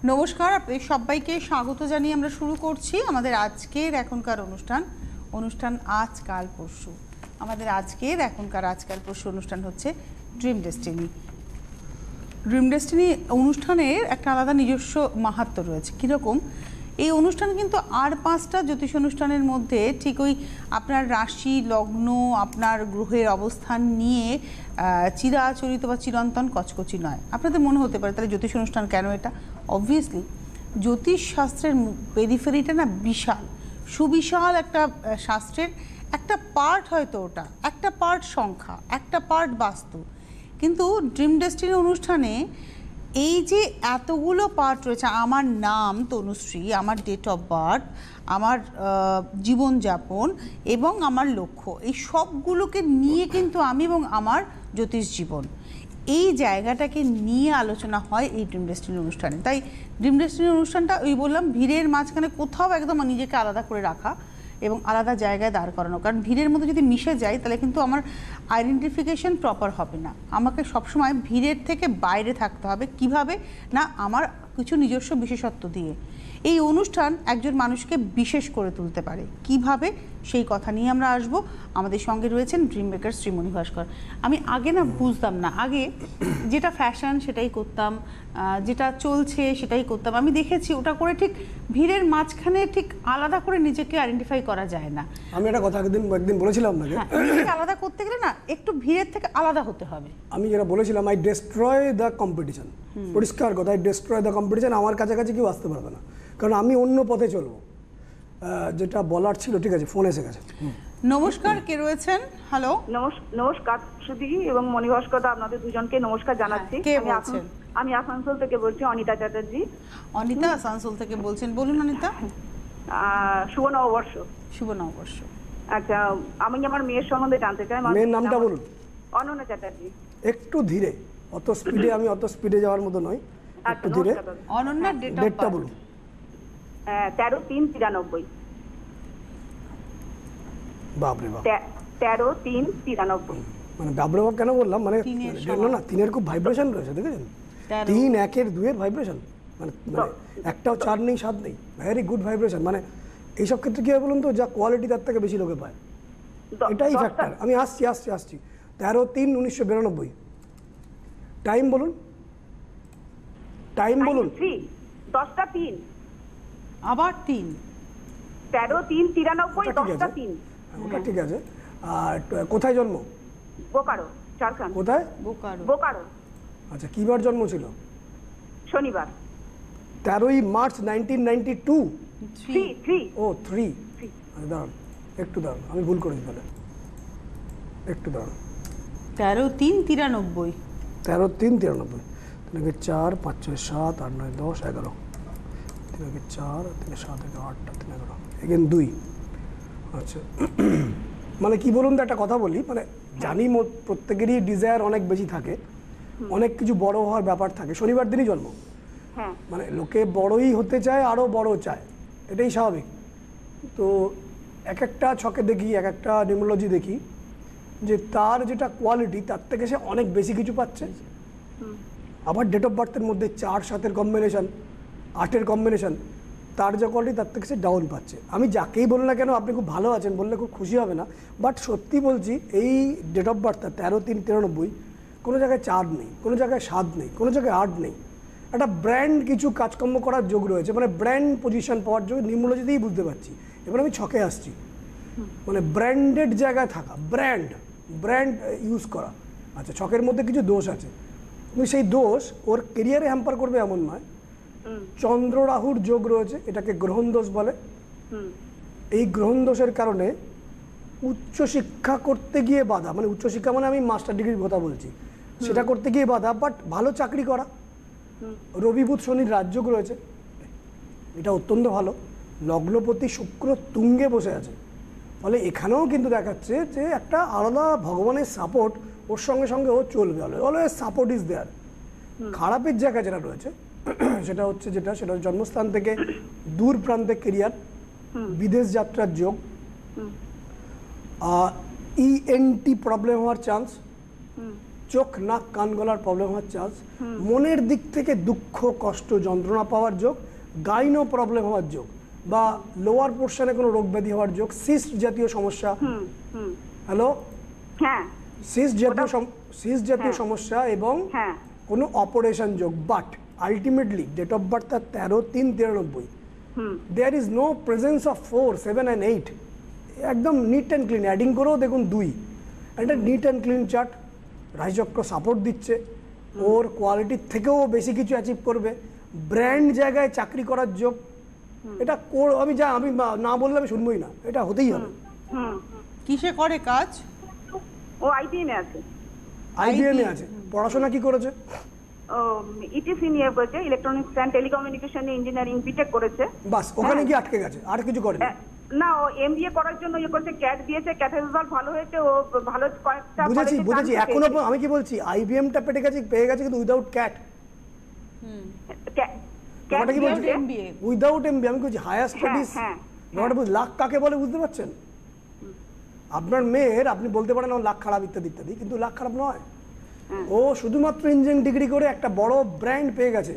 নমস্কার, আপনাদের সবাইকে স্বাগত জানিয়ে আমরা শুরু করছি আমাদের আজকের এখনকার অনুষ্ঠান আজ কাল পরশু। আমাদের আজকের এখনকার আজকাল পরশু অনুষ্ঠান হচ্ছে ড্রিম ডেস্টিনি। ড্রিম ডেস্টিনি অনুষ্ঠানের একটা আলাদা নিজস্ব মাহাত্ম্য রয়েছে। কীরকম? এই অনুষ্ঠান কিন্তু আর 5টা জ্যোতিষ অনুষ্ঠানের মধ্যে ঠিক ওই আপনার রাশি লগ্ন আপনার গ্রহের অবস্থান নিয়ে চিরাচরিত বা চিরন্তন কচকচি নয়। আপনাদের মনে হতে পারে তাহলে জ্যোতিষ অনুষ্ঠান কেন? এটা অবভিয়াসলি জ্যোতিষ শাস্ত্রের পেরিফেরিটা না বিশাল, সুবিশাল একটা শাস্ত্রের একটা পার্ট, হয়তো ওটা একটা পার্ট সংখ্যা, একটা পার্ট বাস্তু। কিন্তু ড্রিম ডেস্টিনি অনুষ্ঠানে এই যে এতগুলো পার্ট রয়েছে, আমার নাম তনুশ্রী, আমার ডেট অফ বার্থ, আমার জীবনযাপন এবং আমার লক্ষ্য, এই সবগুলোকে নিয়ে কিন্তু আমি এবং আমার জ্যোতিষ জীবন, এই জায়গাটাকে নিয়ে আলোচনা হয় এই ড্রিম ডেস্টিনি অনুষ্ঠানে। তাই ড্রিম ডেস্টিনি অনুষ্ঠানটা ওই বললাম ভিড়ের মাঝখানে কোথাও একদম নিজেকে আলাদা করে রাখা এবং আলাদা জায়গায় দাঁড় করানো। কারণ ভিড়ের মধ্যে যদি মিশে যায় তাহলে কিন্তু আমার আইডেন্টিফিকেশন প্রপার হবে না। আমাকে সবসময় ভিড়ের থেকে বাইরে থাকতে হবে। কিভাবে না, আমার কিছু নিজস্ব বিশেষত্ব দিয়ে এই অনুষ্ঠান একজন মানুষকে বিশেষ করে তুলতে পারে। কিভাবে, সেই কথা নিয়ে আমরা আসব। আমাদের সঙ্গে রয়েছেন ড্রিম মেকার শ্রীমণি ভাস্কর। আমি আগে না বুঝতাম না, আগে যেটা ফ্যাশন সেটাই করতাম, যেটা চলছে সেটাই করতাম। আমি দেখেছি ওটা করে ঠিক ভিড়ের মাঝখানে ঠিক আলাদা করে নিজেকে আইডেন্টিফাই করা যায় না। আমি একটা কথা একদিন বলেছিলাম আপনাকে, নিজেকে আলাদা করতে গেলে না একটু ভিড়ের থেকে আলাদা হতে হবে। আমি যেটা বলেছিলাম, আই ডেস্ট্রয় দ্য কম্পিটিশন। পরিষ্কার কথা, আই ডেস্ট্রয় দ্য কম্পিটিশন। আমার কাছাকাছি কেউ আসতে পারবে না, কারণ আমি অন্য পথে চলবো। যেটা বলার ছিল, ঠিক আছে, ফোন এসে গেছে। নমস্কার, কে রয়েছেন? হ্যালো, নমস্কার সুধী এবং মণি ভাস্কর, আপনাদের দুজনকে নমস্কার জানাচ্ছি। কে বলছেন? আমি আসানসোল থেকে বলছি, অনিতা চ্যাটার্জি। অনিতা আসানসোল থেকে বলছেন, বলুন অনিতা। শুভ নববর্ষ। শুভ নববর্ষ। আচ্ছা, আমি আমার মেয়ের সম্বন্ধে জানতে চাই। মেয়ের নামটা বলুন। অনন্যা চ্যাটার্জি। একটু ধীরে, অত স্পিডে আমি অত স্পিডে যাওয়ার মতো নয়, একটু ধীরে। অনন্যা ডেটটা বলুন। 13/3/93। বাপরে বাপ, 13/3/93। মানে বাপরে বাপ কেন বললাম, মানে না, 3-এর খুব ভাইব্রেশন রয়েছে, দেখেছেন? 3, 1-এর 2-এর ভাইব্রেশন, মানে একটাও 4 নেই, 7 নেই, ভেরি গুড ভাইব্রেশন। মানে এইসব ক্ষেত্রে কী হয় বলুন তো, যা কোয়ালিটি তার থেকে বেশি লোকে পায়, এটাই ফ্যাক্টর। আমি আসছি 13/3/1992। টাইম বলুন, টাইম বলুন। 10টা 3। আবার 3। 13/3/93, 10টা 3। ওটা ঠিক আছে। আর কোথায় জন্ম? বোকারো, ঝাড়খণ্ড। কোথায়? বোকারো। আচ্ছা, কী বার জন্ম ছিল? শনিবার। 13ই মার্চ 1992। 3। ও 3। দাঁড়ান, একটু দাঁড়ান, আমি ভুল করেছি তাহলে, একটু দাঁড়ান। 13/3/93। 13/3/93। 3 4 5 6 7 8 9 10 11। 3 4 3 7 8 3 11 এগেন 2। আচ্ছা, মানে কি বলুন তো, একটা কথা বলি, মানে জানি প্রত্যেকেরই ডিজায়ার অনেক বেশি থাকে, অনেক কিছু বড় হওয়ার ব্যাপার থাকে। শনিবার দিনই জন্ম, মানে লোকে বড়ই হতে চায়, আরও বড় চায়, এটাই স্বাভাবিক। তো এক একটা ছকে দেখি, এক একটা নিউমোলজি দেখি যে তার যেটা কোয়ালিটি তার থেকে সে অনেক বেশি কিছু পাচ্ছে। আবার ডেট অফ বার্থের মধ্যে 4-7-এর কম্বিনেশন, 8-এর কম্বিনেশন, তার যে কোয়ালিটি তার থেকে সে ডাউন পাচ্ছে। আমি যাকেই বলি না কেন আপনি খুব ভালো আছেন বললে খুব খুশি হবে না, বাট সত্যি বলছি, এই ডেট অফ বার্থটা 13/3/93, কোনো জায়গায় 4 নেই, কোনো জায়গায় 7 নেই, কোনো জায়গায় 8 নেই। একটা ব্র্যান্ড কিছু কাজকর্ম করার যোগ রয়েছে, মানে ব্র্যান্ড পজিশন পাওয়ার যোগ নিউমোলজিতেই বুঝতে পারছি। এবার আমি ছকে আসছি, মানে ব্র্যান্ডেড জায়গায় থাকা, ব্র্যান্ড ইউজ করা। আচ্ছা, ছকের মধ্যে কিছু দোষ আছে, কিন্তু সেই দোষ ওর কেরিয়ারে হ্যাম্পার করবে এমন নয়। চন্দ্র রাহুর যোগ রয়েছে, এটাকে গ্রহণ দোষ বলে। এই গ্রহণ দোষের কারণে উচ্চশিক্ষা করতে গিয়ে বাধা, মানে উচ্চশিক্ষা মানে আমি মাস্টার ডিগ্রির কথা বলছি, সেটা করতে গিয়ে বাধা, বাট ভালো চাকরি করা। রবি বুধ শনির রাজযোগ রয়েছে, এটা অত্যন্ত ভালো। লগ্নপতি শুক্র তুঙ্গে বসে আছে, ফলে এখানেও কিন্তু দেখাচ্ছে যে একটা আলাদা ভগবানের সাপোর্ট ওর সঙ্গে সঙ্গে ও চলবে, অলওয়েজ সাপোর্ট ইজ দেয়ার। খারাপের জায়গা যেটা রয়েছে সেটা হচ্ছে জন্মস্থান থেকে দূর প্রান্তে কেরিয়ার, বিদেশ যাত্রার যোগ, ENT প্রবলেম হওয়ার চান্স, চোখ নাক কান গলার প্রবলেম হওয়ার চান্স, মনের দিক থেকে দুঃখ কষ্ট যন্ত্রণা পাওয়ার যোগ, গাইনো প্রবলেম হওয়ার যোগ বা লোয়ার পোর্শনে কোনো রোগ ব্যাধি হওয়ার যোগ, সিস্ট জাতীয় সমস্যা। হ্যালো, হ্যাঁ সিস্ট জাতীয় সমস্যা এবং হ্যাঁ কোনো অপারেশন যোগ। But ultimately date of birth তার 13/3/93। There is no presence of 4, 7 and 8। একদম নিট অ্যান্ড ক্লিন, অ্যাডিং করেও দেখুন 2। একটা নিট অ্যান্ড ক্লিন চার্ট, রাশিচক্র সাপোর্ট দিচ্ছে, ওর কোয়ালিটির থেকেও বেশি কিছু অ্যাচিভ করবে, ব্র্যান্ড জায়গায় চাকরি করার যোগ। এটা আমি না বললে আমি শুনবই না, এটা হতেই হবে। কিসে করে কাজ? ও আইবিএম এ আছে। আইবিএম এ আছে। পড়াশোনা কি করেছে? ও ইটিসি নিয়ে করেছে, electronics and telecommunication engineering BTech করেছে। বাস, ওখানে কি আটকে গেছে, আর কিছু করেনি? না, ও এমবিএ করার জন্য ইয়ে করছে, ক্যাট দিয়েছে, ক্যাটের রেজাল্ট ভালো হয়েছে, ও ভালো কয়েকটা বুঝেছি। এখনো আমি কি বলছি, আইবিএমটা পেয়ে গেছে কিন্তু উইদাউট ক্যাট। ব্যাপারটা কি বলছি? উইদাউট এমবিএ আমি বলছি হায়ার স্টাডিজ। ব্যাপারটা লাখ কাকে বলে বুঝতে পারছেন? আপনার মেয়ের আপনি বলতে পারেন ও লাখ খারাপ ইত্যাদি ইত্যাদি, কিন্তু লাখ খারাপ নয়। ও শুধুমাত্র ইঞ্জিনিয়ারিং ডিগ্রি করে একটা বড় ব্র্যান্ড পেয়ে গেছে।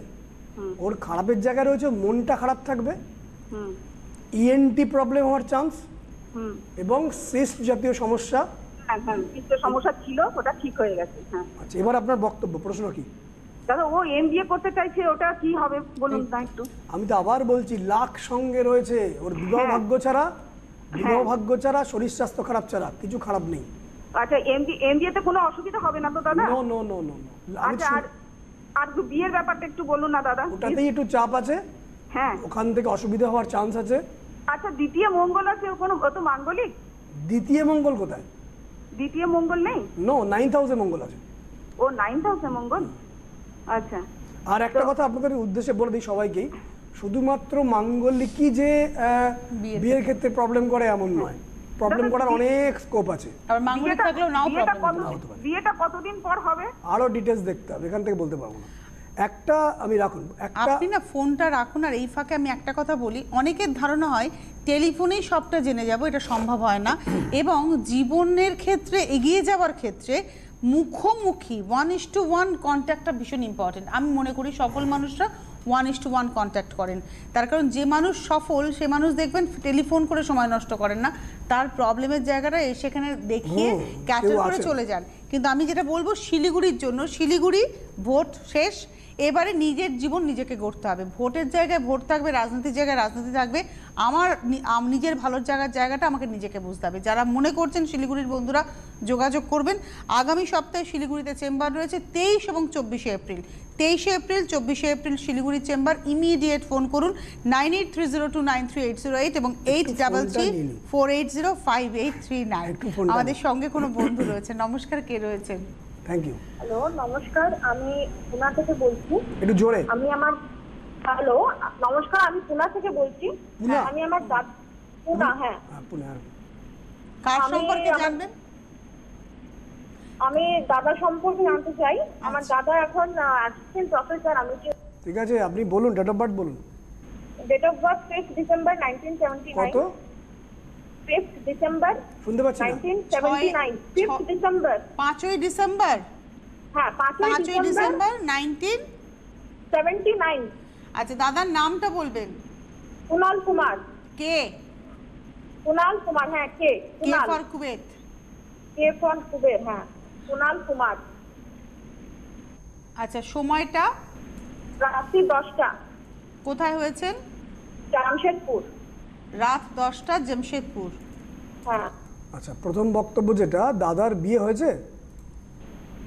ওর খারাপের জায়গায় রয়েছে মনটা খারাপ থাকবে, ইএনটি প্রবলেম হওয়ার চান্স এবং সিস্ট জাতীয় সমস্যা। সমস্যা ছিল, ওটা ঠিক হয়ে গেছে। আচ্ছা, এবার আপনার বক্তব্য, প্রশ্ন কি? দাদা, ও এমবিএ করতে চাইছে, ওটা কি হবে বলুন না একটু। আমি তো আবার বলছি, লাখ সঙ্গে রয়েছে, ওর বিবাহ ভাগ্য ছাড়া শরীর স্বাস্থ্য খারাপ ছাড়া কিছু খারাপ নেই। আচ্ছা, এমবিএ তে কোনো অসুবিধা হবে না তো দাদা? নো। আচ্ছা, আর বিয়ের ব্যাপারটা একটু বলুন না দাদা। ওটাতেই একটু চাপ আছে, হ্যাঁ, ওখান থেকে অসুবিধা হওয়ার চান্স আছে। আচ্ছা, দ্বিতীয় মঙ্গল আছে, ও তো মাঙ্গলিক। দ্বিতীয় মঙ্গল কোথায়? দ্বিতীয় মঙ্গল নেই? নো, 9th হাউসে মঙ্গল আছে। ও 9th হাউসে মঙ্গল। আচ্ছা, আর একটা কথা আপনাদের উদ্দেশ্যে বলে দিই সবাইকেই, শুধুমাত্র মাঙ্গলিকই যে বিয়ের ক্ষেত্রে প্রবলেম করে এমন নয়, প্রবলেম করার অনেক স্কোপ আছে। আর মাঙ্গলিক থাকলেও নাও প্রবলেম হতে পারে। বিয়েটা কতদিন পর হবে? আরো ডিটেইলস দেখতে হবে, এখান থেকে বলতে পারবো না। একটা আমি রাখুন, আপনি না ফোনটা রাখুন। আর এই ফাঁকে আমি একটা কথা বলি, অনেকের ধারণা হয় টেলিফোনেই সবটা জেনে যাব, এটা সম্ভব হয় না। এবং জীবনের ক্ষেত্রে এগিয়ে যাওয়ার ক্ষেত্রে মুখোমুখি 1:1 কন্ট্যাক্টটা ভীষণ ইম্পর্টেন্ট। আমি মনে করি সকল মানুষরা 1:1 কন্ট্যাক্ট করেন, তার কারণ যে মানুষ সফল সে মানুষ দেখবেন টেলিফোন করে সময় নষ্ট করেন না, তার প্রবলেমের জায়গাটা সেখানে দেখিয়ে ক্যাটার করে চলে যান। কিন্তু আমি যেটা বলবো, শিলিগুড়ির জন্য, শিলিগুড়ি ভোট শেষ, এবারে নিজের জীবন নিজেকে গড়তে হবে। ভোটের জায়গায় ভোট থাকবে, রাজনীতির জায়গায় রাজনীতি থাকবে। আমার নিজের ভালোর জায়গাটা আমাকে নিজেকে বুঝতে হবে। যারা মনে করছেন শিলিগুড়ির বন্ধুরা যোগাযোগ করবেন। আগামী সপ্তাহে শিলিগুড়িতে চেম্বার রয়েছে 23 এবং 24 এপ্রিল। 23 এপ্রিল 24 এপ্রিল শিলিগুড়ির চেম্বার। ইমিডিয়েট ফোন করুন 9830293808 এবং 8334805839। আমাদের সঙ্গে কোনো বন্ধু রয়েছে। নমস্কার, কে রয়েছেন? Thank you. হ্যালো, নমস্কার, আমি পুনা থেকে বলছি। একটু জোরে। হ্যালো, নমস্কার, আমি পুনা থেকে বলছি। আমি আমার পুনা, হ্যাঁ। কার সম্পর্কে জানবেন? আমি দাদা সম্পর্কে জানতে চাই। আমার দাদা এখন অ্যাসিস্ট্যান্ট প্রফেসর। আমি ঠিক আছে, আপনি বলুন, ডেট অফ বার্থ বলুন। Date of birth 5 December 1979। কত? 5 ডিসেম্বর শুনতে পাচ্ছি না। 1979। 5 ডিসেম্বর। 5ই ডিসেম্বর। হ্যাঁ, 5ই ডিসেম্বর 1979। আচ্ছা, দাদার নামটা বলবেন। কুনাল কুমার। কে? কুনাল কুমার, হ্যাঁ। K for কুবেত। কে ফর কুবেত, হ্যাঁ, কুনাল কুমার। আচ্ছা, সময়টা? রাত্রি 10টা। কোথায় হয়েছেন? জামশেদপুর। রাত 10টা, জামশেদপুর। হ্যাঁ। আচ্ছা, প্রথম বক্তব্য যেটা, দাদার বিয়ে হয়েছে?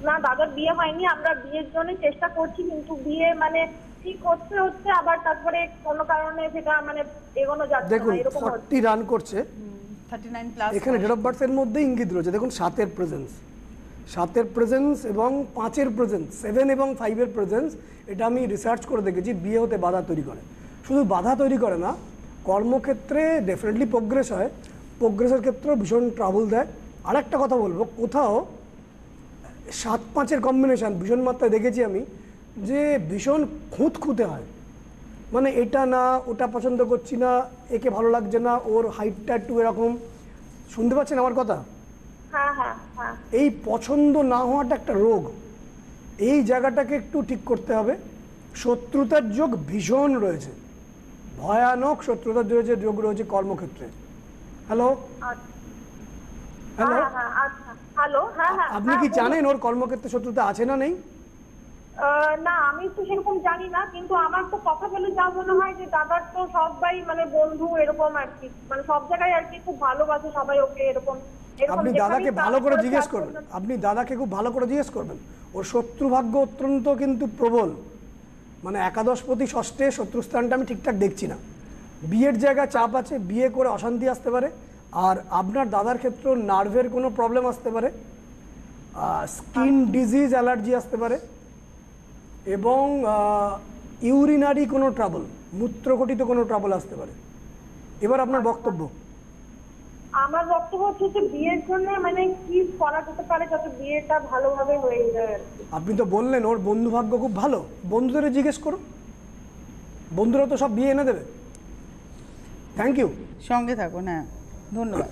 না, দাদার বিয়ে হয়নি। আমরা বিয়ের জন্য চেষ্টা করছি, কিন্তু বিয়ে মানে ঠিক হচ্ছে আবার তারপরে কোনো কারণে সেটা মানে এগোনো যাচ্ছে না। দেখুন, এরকম 40 রান করছে, 39 প্লাস। এখানে ডেট অফ বার্থের মধ্যে ইঙ্গিত রয়েছে। দেখুন, 7-এর প্রেজেন্স এবং 5-এর প্রেজেন্স, 7 এবং 5-এর প্রেজেন্স, এটা আমি রিসার্চ করে দেখেছি বিয়ে হতে বাধা তৈরি করে। শুধু বাধা তৈরি করে না, কর্মক্ষেত্রে ডেফিনেটলি প্রোগ্রেস হয়, প্রোগ্রেসের ক্ষেত্রেও ভীষণ ট্রাবল দেয়। আর একটা কথা বলবো, কোথাও 7-5-এর কম্বিনেশান ভীষণ মাত্রায় দেখেছি আমি, যে ভীষণ খুঁতখুঁতে হয়। মানে এটা না, ওটা পছন্দ করছি না, একে ভালো লাগছে না, ওর হাইটটা একটু এরকম। শুনতে পাচ্ছেন আমার কথা? হ্যাঁ হ্যাঁ হ্যাঁ। এই পছন্দ না হওয়াটা একটা রোগ। এই জায়গাটাকে একটু ঠিক করতে হবে। শত্রুতার যোগ ভীষণ রয়েছে, ভয়ানক শত্রুতার যোগ রয়েছে কর্মক্ষেত্রে। হ্যালো হ্যালো, আচ্ছা, হ্যালো, হ্যাঁ হ্যাঁ। আপনি কি জানেন ওর কর্মক্ষেত্রে শত্রুতা আছে না নেই? না, আমি তো সেরকম জানি না, কিন্তু আমার তো কথা বলে যা মনে হয় যে দাদার তো সবাই মানে বন্ধু এরকম আর কি, মানে সব জায়গায় আর কি খুব ভালোবাসে সবাই ওকে এরকম। আপনি দাদাকে ভালো করে জিজ্ঞেস করবেন, আপনি দাদাকে খুব ভালো করে জিজ্ঞেস করবেন। ওর শত্রুভাগ্য অত্যন্ত কিন্তু প্রবল, মানে একাদশপতি ষষ্ঠে শত্রুস্থানটা আমি ঠিকঠাক দেখছি না। বিয়ের জায়গায় চাপ আছে, বিয়ে করে অশান্তি আসতে পারে। আর আপনার দাদার ক্ষেত্রে নার্ভের কোনো প্রবলেম আসতে পারে, স্কিন ডিজিজ, অ্যালার্জি আসতে পারে, এবং ইউরিনারি কোনো ট্রাবল, মূত্রকটিত কোনো ট্রাবল আসতে পারে। এবার আপনার বক্তব্য। আমার বক্তব্য হচ্ছে যে বিয়ের জন্য মানে কি করা যেতে পারে যাতে বিয়েটা ভালোভাবে হয়ে যায় আর কি। আপনি তো বললেন ওর বন্ধু ভাগ্য খুব ভালো, বন্ধুদের জিজ্ঞেস করুন, বন্ধুরা তো সব বিয়ে এনে দেবে। থ্যাংক ইউ, সঙ্গে থাকুন। হ্যাঁ, ধন্যবাদ।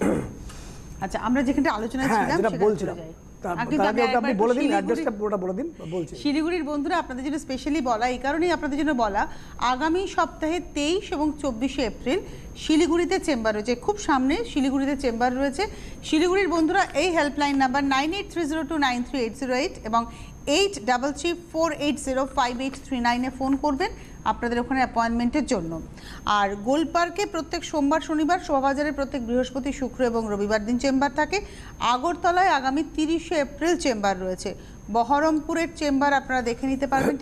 আচ্ছা, আমরা যেখানটা আলোচনায় হ্যাঁ ছিলাম যেটা সেখানে বলছিলাম, চলে যাই। তার কিন্তু আগে আমি আপনি একবার বলে দিন, শিলিগুড়ি- অ্যাড্রেসটা পুরোটা বলে দিন, বলছি। শিলিগুড়ির বন্ধুরা আপনাদের জন্য স্পেশালি বলা, এই কারণেই আপনাদের জন্য বলা, আগামী সপ্তাহে 23 এবং 24শে এপ্রিল শিলিগুড়িতে চেম্বার রয়েছে, খুব সামনে শিলিগুড়িতে চেম্বার রয়েছে। শিলিগুড়ির বন্ধুরা এই হেল্পলাইন নাম্বার 9830293808 এবং 8334805839 ফোন করবেন আপনাদের ওখানে অ্যাপয়েন্টমেন্টের জন্য। আর গোলপার্কে প্রত্যেক সোমবার শনিবার, শোভাবাজারে প্রত্যেক বৃহস্পতি শুক্র এবং রবিবার দিন চেম্বার থাকে। আগরতলায় আগামী 30শে এপ্রিল চেম্বার রয়েছে। বহরমপুরের চেম্বার আপনারা দেখে নিতে পারবেন,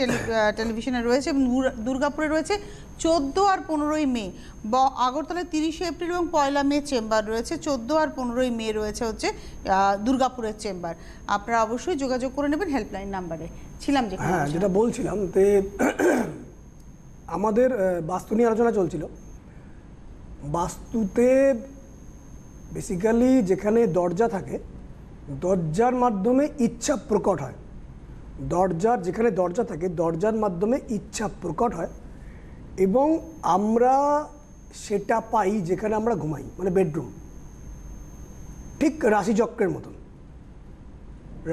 টেলিভিশনে রয়েছে। এবং দুর্গাপুরে রয়েছে 14 আর 15ই মে। আগরতলায় 30শে এপ্রিল এবং 1 মে চেম্বার রয়েছে। 14 আর 15ই মে রয়েছে হচ্ছে দুর্গাপুরের চেম্বার। আপনারা অবশ্যই যোগাযোগ করে নেবেন হেল্পলাইন নাম্বারে। ছিলাম যেখানে, হ্যাঁ যেটা বলছিলাম, তে আমাদের বাস্তু নিয়ে আলোচনা চলছিল। বাস্তুতে বেসিক্যালি যেখানে দরজা থাকে, দরজার মাধ্যমে ইচ্ছা প্রকট হয়। যেখানে দরজা থাকে, দরজার মাধ্যমে ইচ্ছা প্রকট হয়, এবং আমরা সেটা পাই যেখানে আমরা ঘুমাই, মানে বেডরুম। ঠিক রাশিচক্রের মতন।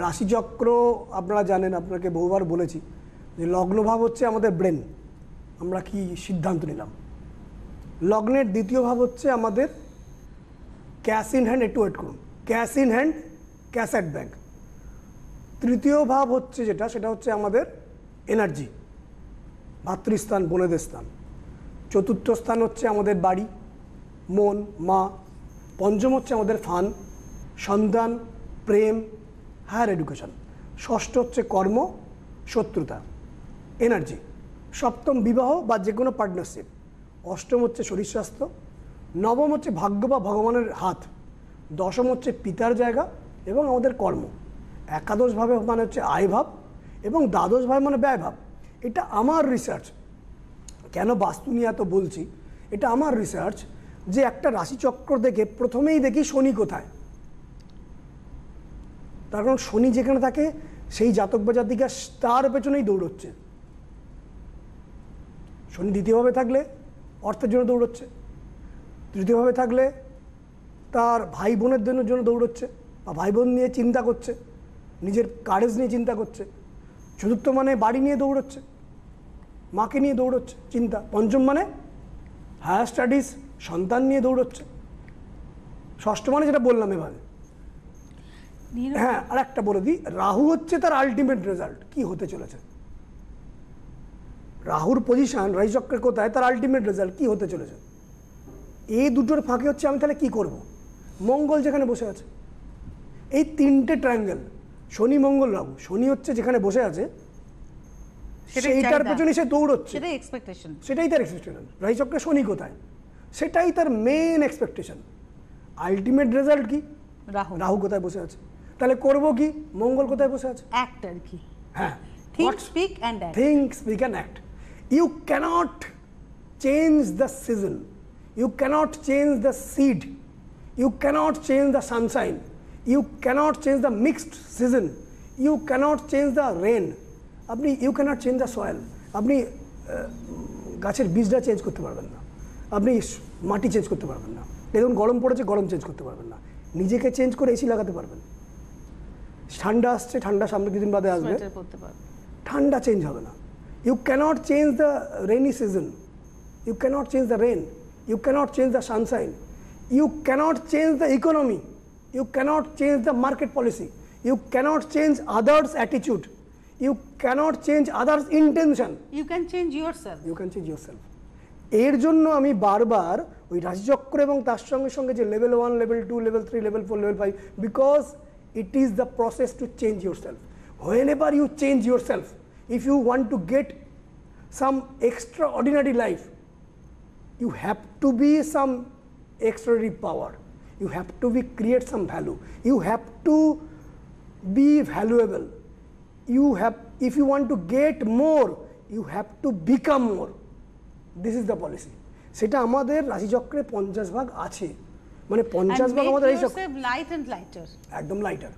রাশিচক্র আপনারা জানেন, আপনাকে বহুবার বলেছি যে লগ্নভাব হচ্ছে আমাদের ব্রেন, আমরা কি সিদ্ধান্ত নিলাম। লগ্নের দ্বিতীয় ভাব হচ্ছে আমাদের ক্যাশ ইন হ্যান্ড, একটু ওয়েট করুন, cash in hand, cash at bank. তৃতীয় ভাব হচ্ছে সেটা হচ্ছে আমাদের এনার্জি, ভাতৃস্থান, বোনেদের স্থান। চতুর্থ স্থান হচ্ছে আমাদের বাড়ি, মন, মা। পঞ্চম হচ্ছে আমাদের ফান, সন্তান, প্রেম, হায়ার এডুকেশন। ষষ্ঠ হচ্ছে কর্ম, শত্রুতা, এনার্জি। সপ্তম বিবাহ বা যে কোনো পার্টনারশিপ। অষ্টম হচ্ছে শরীর স্বাস্থ্য। নবম হচ্ছে ভাগ্য বা ভগবানের হাত। দশম হচ্ছে পিতার জায়গা এবং আমাদের কর্ম। একাদশ ভাবে মানে হচ্ছে আয়ভাব, এবং দ্বাদশ ভাবে মানে ব্যয়ভাব। এটা আমার রিসার্চ। কেন বাস্তু নিয়ে এত বলছি, এটা আমার রিসার্চ যে একটা রাশিচক্র দেখে প্রথমেই দেখি শনি কোথায়। তার কারণ শনি যেখানে থাকে সেই জাতক বা জাতিকা তার পেছনেই দৌড়চ্ছে। শনি দ্বিতীয়ভাবে থাকলে অর্থের জন্য দৌড়চ্ছে, তৃতীয়ভাবে থাকলে তার ভাই বোনের জন্য দৌড়চ্ছে, বা ভাই বোন নিয়ে চিন্তা করছে, নিজের কারেজ নিয়ে চিন্তা করছে। চতুর্থ মানে বাড়ি নিয়ে দৌড়চ্ছে, মাকে নিয়ে দৌড়চ্ছে চিন্তা। পঞ্চম মানে হায়ার স্টাডিজ, সন্তান নিয়ে দৌড়চ্ছে। ষষ্ঠ মানে যেটা বললাম এভাবে। হ্যাঁ, আর একটা বলে দিই, রাহু হচ্ছে তার আলটিমেট রেজাল্ট, কি হতে চলেছে। রাহুর পজিশন রাশিচক্রের কোথায়, তার আলটিমেট রেজাল্ট কি হতে চলেছে। এই দুটোর ফাঁকে হচ্ছে আমি তাহলে কি করব। মঙ্গল যেখানে বসে আছে, এই তিনটে ট্রায়াঙ্গেল, শনি মঙ্গল রাহু। শনি হচ্ছে যেখানে বসে আছে সেইটার পেছনে সে দৌড়চ্ছে, সেটাই এক্সপেকটেশন, সেটাই তার এক্সপেকটেশন। রাশিচক্রে শনি কোথায়, সেটাই তার মেন এক্সপেকটেশন। আলটিমেট রেজাল্ট কি, রাহু কোথায় বসে আছে। তাহলে করব কি, মঙ্গল কোথায় বসে আছে, অ্যাক্ট আর কি। হ্যাঁ, Think, speak and act. Think, speak and act. You cannot change the season. You cannot change the seed. You cannot change the sunshine. You cannot change the mixed season. You cannot change the rain. You cannot change the soil. আপনি গাছের বীজটা change করতে পারবেন না, আপনি মাটি change করতে পারবেন না। দেখুন গরম পড়েছে, গরম চেঞ্জ করতে পারবেন না। নিজেকে চেঞ্জ করে এসি লাগাতে পারবেন। ঠান্ডা আসছে, ঠান্ডা সামনে কিছুদিন বাদে আসবে, ঠান্ডা চেঞ্জ হবে না। You cannot change the rainy season, you cannot change the rain, you cannot change the sunshine, you cannot change the economy, you cannot change the market policy, you cannot change others attitude, you cannot change others intention, you can change yourself. You can change your self. এর জন্য আমি বারবার ওই রাশিচক্র এবং তার সঙ্গে সঙ্গে যে level 1, level 2, level 3, level 4, level 5, because it is the process to change your self. Whenever you change yourself, if you want to get some extraordinary life, you have to be some extraordinary power, you have to be create some value, you have to be valuable, you have, if you want to get more, you have to become more. This is the policy. সেটা আমাদের রাশিচক্রে 50 ভাগ আছে, মানে 50 ভাগ আমাদের রাশিচক্র light and lighter, একদম lighter.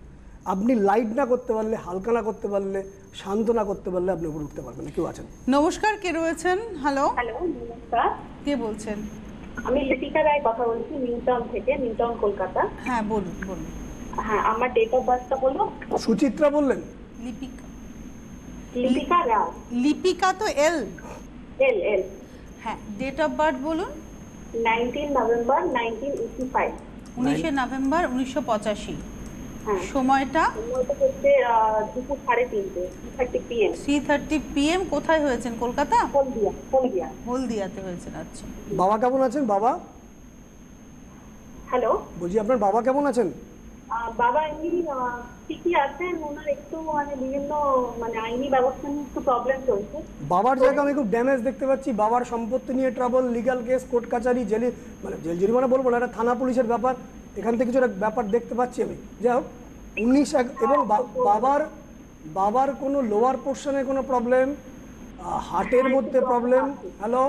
আপনি light না করতে পারলে, হালকা না করতে পারলে, শান্ত না করতে পারলে আপনি উপরে উঠতে পারবেন না। কেউ আছেন? নমস্কার, কে রয়েছেন? হ্যালো, হ্যালো নমস্কার, কে বলছেন? আমি লিপিকা রায় কথা বলছি, নিউটাউন থেকে, নিউটাউন কলকাতা। হ্যাঁ বলুন বলুন। হ্যাঁ, আমার ডেট অফ বার্থটা বলো। সুচিত্রা বললেন? লিপিকা, লিপিকা রায়। লিপিকা তো এল এল এল। হ্যাঁ, ডেট অফ বার্থ বলুন। 19 নভেম্বর 1985। 19 নভেম্বর 1985। হ্যাঁ, সময়টা সময়টা হচ্ছে দুপুর 3:30 3:30 PM। 3:30 PM। কোথায় হয়েছেন? কলকাতা? হলদিয়া। হলদিয়া। হলদিয়াতে হয়েছেন। আচ্ছা, বাবা কেমন আছেন? বাবা, হ্যালো, বলছি আপনার বাবা কেমন আছেন? বাবা এমনি ঠিকই আছেন, ওনার একটু মানে বিভিন্ন মানে আইনি ব্যবস্থা নিয়ে একটু প্রবলেম চলছে। বাবার জায়গায় আমি খুব ড্যামেজ দেখতে পাচ্ছি, বাবার সম্পত্তি নিয়ে ট্রাবল, লিগ্যাল কেস, কোর্ট কাচারি, জেলে, মানে জেল জরিমানা বলবো না, এটা থানা পুলিশের ব্যাপার, এখান থেকে কিছু একটা ব্যাপার দেখতে পাচ্ছি আমি। যাই হোক, 19 এবং বাবার কোনো লোয়ার পোর্শনে কোনো প্রবলেম, হার্টের মধ্যে প্রবলেম। হ্যালো,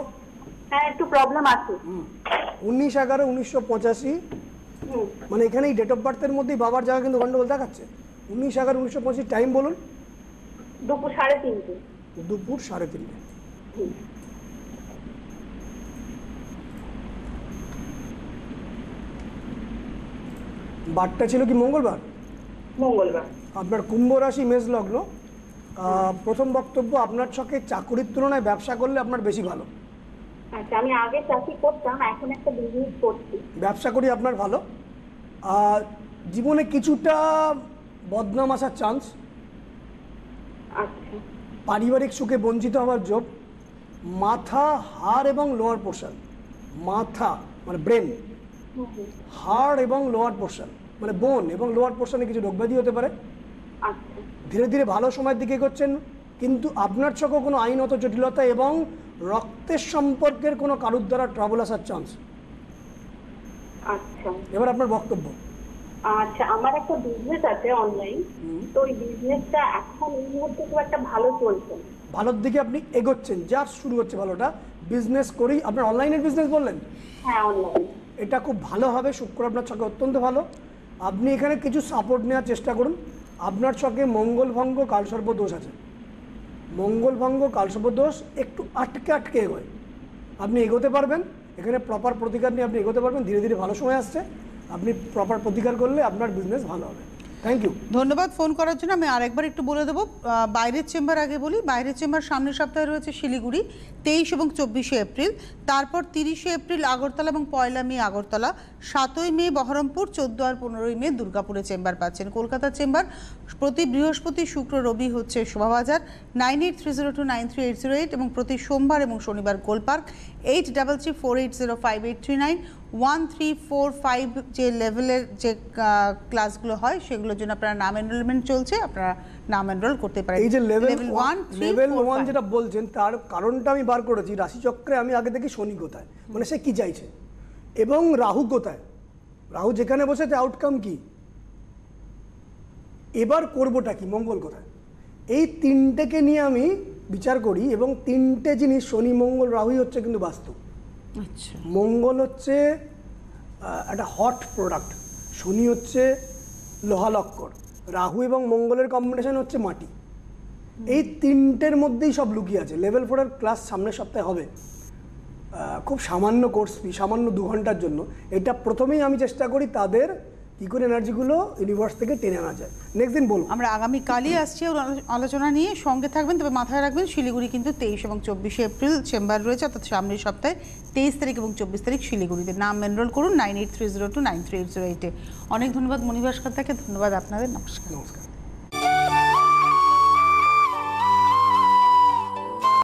হ্যাঁ একটু প্রবলেম আছে। 19/11/1985, মানে এখানে এই ডেট অফ বার্থের মধ্যেই বাবার জায়গা কিন্তু গন্ডগোল দেখাচ্ছে। 19/11/1985, টাইম বলুন। দুপুর 3:30। দুপুর 3:30। বারটা ছিল কি মঙ্গলবার? মঙ্গলবার। আপনার কুম্ভ রাশি, মেষ লগ্ন। প্রথম বক্তব্য, আপনার ছকে চাকুরির তুলনায় ব্যবসা করলে আপনার বেশি ভালো। আচ্ছা, আমি আগে চাকরি করতাম, এখন একটা বিজনেস করছি। ব্যবসা করি আপনার ভালো। জীবনে কিছুটা বদনাম আসার চান্স, আচ্ছা। পারিবারিক সুখে বঞ্চিত হওয়ার যোগ, মাথা, হাড় এবং লোয়ার পোর্শন, মাথা মানে ব্রেন, হাড় এবং লোয়ার পোর্শন মানে বোন এবং লোয়ার পোর্শনে কিছু রোগব্যাধি হতে পারে। আচ্ছা। ধীরে ধীরে ভালো সময়ের দিকে এগোচ্ছেন, কিন্তু আপনার চোখে কোনো আইনত জটিলতা এবং রক্তের সম্পর্কের কোনো কারুর দ্বারা ট্রাবল আসার চান্স। আচ্ছা। এবার আপনার বক্তব্য। আচ্ছা, আমার একটা বিজনেস আছে অনলাইন, তো ওই বিজনেসটা এখন এই মুহূর্তে খুব একটা ভালো চলছে না। ভালোর দিকে আপনি এগোচ্ছেন, যা শুরু হচ্ছে ভালোটা, বিজনেস করেই। আপনার অনলাইনের বিজনেস বললেন? হ্যাঁ, অনলাইন। এটা খুব ভালো হবে, শুক্র আপনার ছকে অত্যন্ত ভালো। আপনি এখানে কিছু সাপোর্ট নেওয়ার চেষ্টা করুন। আপনার ছকে মঙ্গল ভঙ্গ, কালসর্প দোষ আছে। মঙ্গল ভঙ্গ, কালসর্প দোষ একটু আটকে আটকে এগোয়, আপনি এগোতে পারবেন। এখানে প্রপার প্রতিকার নিয়ে আপনি এগোতে পারবেন। ধীরে ধীরে ভালো সময় আসছে, আপনি প্রপার প্রতিকার করলে আপনার বিজনেস ভালো হবে। থ্যাংক ইউ, ধন্যবাদ ফোন করার জন্য। আমি আরেকবার একটু বলে দেবো বাইরের চেম্বার আগে বলি। বাইরের চেম্বার সামনের সপ্তাহে রয়েছে শিলিগুড়ি 23 এবং 24 এপ্রিল, তারপর 30 এপ্রিল আগরতলা এবং 1 মে আগরতলা, 7 মে বহরমপুর, 14 আর 15 মে দুর্গাপুরে চেম্বার পাচ্ছেন। কলকাতার চেম্বার প্রতি বৃহস্পতি, শুক্র, রবি হচ্ছে শোভাবাজার 9830293808 এবং প্রতি সোমবার এবং শনিবার গোলপার্ক 8334805839 1345 যে লেভেলের যে ক্লাসগুলো হয় সেগুলোর জন্য আপনারা নাম এনরোলমেন্ট চলছে, আপনারা নাম এনরোল করতে পারেন। এই যে লেভেল 1 যেটা বলছেন, তার কারণটা আমি বার করেছি। রাশিচক্রে আমি আগে দেখি শনি কোথায়, মানে সে কি চাইছে, এবং রাহু কোথায়, রাহু যেখানে বসেছে আউটকাম কি, এবার করবোটা কি, মঙ্গল কোথায়, এই তিনটেকে নিয়ে আমি বিচার করি। এবং তিনটে জিনিস, শনি, মঙ্গল, রাহুই হচ্ছে কিন্তু বাস্তু। আচ্ছা, মঙ্গল হচ্ছে একটা হট প্রোডাক্ট, শনি হচ্ছে লোহালক্কর, রাহু এবং মঙ্গলের কম্বিনেশন হচ্ছে মাটি। এই তিনটের মধ্যেই সব লুকিয়ে আছে। লেভেল 4-এর ক্লাস সামনের সপ্তাহে হবে, খুব সামান্য কোর্স ফি, সামান্য 2 ঘন্টার জন্য। এটা প্রথমেই আমি চেষ্টা করি তাদের কী করে এনার্জিগুলো ইউনিভার্স থেকে টেনে আনা যায়। নেক্সট দিন বলবো। আমরা আগামীকালই আসছি ওর আলোচনা নিয়ে, সঙ্গে থাকবেন। তবে মাথায় রাখবেন শিলিগুড়ি কিন্তু 23 এবং 24 এপ্রিল চেম্বার রয়েছে, অর্থাৎ সামনের সপ্তাহে 23 তারিখ এবং 24 তারিখ শিলিগুড়িতে। নাম এনরোল করুন 9830293808-এ। অনেক ধন্যবাদ মণি ভাস্কর দাকে, ধন্যবাদ আপনাদের, নমস্কার। নমস্কার।